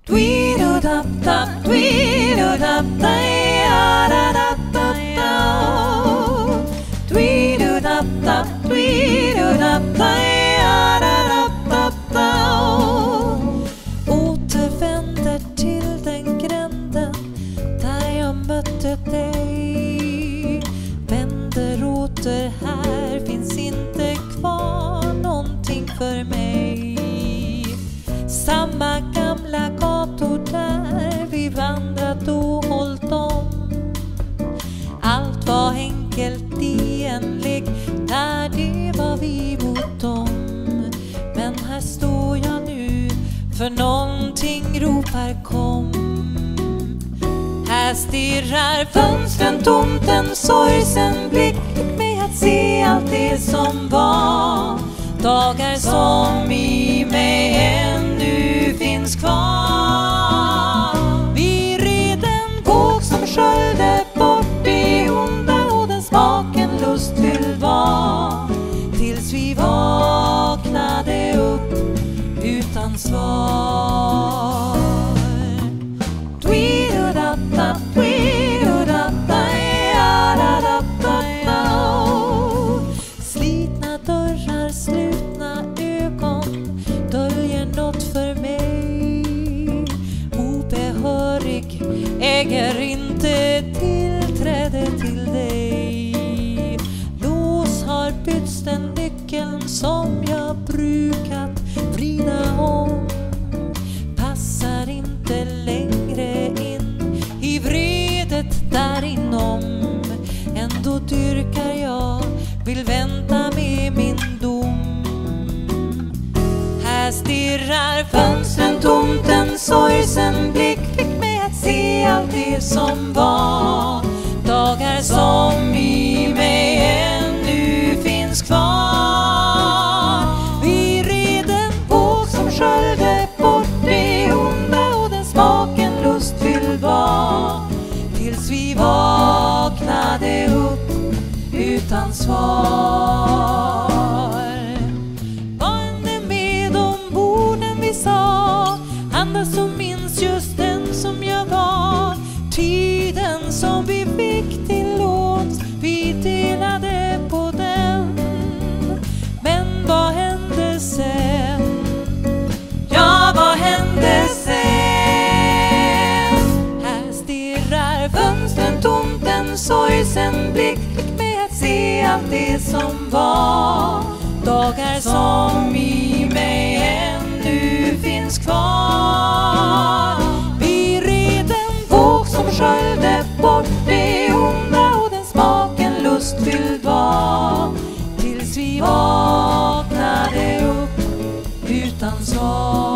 Tweedledum-dum, tweedledum-dum-da-da-da-da-da. Tweedledum-dum, tweedledum-da-da-da-da-da. Återvänder till den gränden där jag mötte dig. Vänder åter, här finns inte kvar någonting för mig. Samma gamla gator där vi vandrat och hållit om. Allt var enkelt i en lek där det var vi mot dem. Men här står jag nu, för någonting ropar kom. Här stirrar fönstren tomt, en sorgsen blick med att se allt det som var. Dagar som i mig ännu finns kvar. Vi red en våg som sköljde bort det onda och den smaken lustfylld var. Tills vi vaknade upp utan svar. Tweedledum-dum, tweedledum-da-da-da-da-da. Slitna dörrar, slutna ögon döljer något för mig. Obehörig äger inte tillträde till dig. Lås har bytts, den nyckeln som jag brukat vrida om passar inte längre in i vredet där inom. Ändå dyrkar jag, vill vänta med min dom. Här stirrar fönstren tomt, en sorgsen blick fick mig att se allt det som var. Dagar som i mig ännu finns kvar. Vi red en våg som sköljde bort det onda och den smaken lustfylld var. Tills vi vaknade upp utan svar. Vad hände med de orden vi sa? Andas som minns just den som jag var. Tiden som vi fick till låns, vi delade på den. Men vad hände sen? Ja, vad hände sen? Här stirrar fönstren tomt, en sorgsen blick fick mig att se allt det som var. Dagar som i mig ännu finns kvar. Vi red en våg som sköljde bort det onda och den smaken lustfylld var. Tills vi vaknade upp utan svar.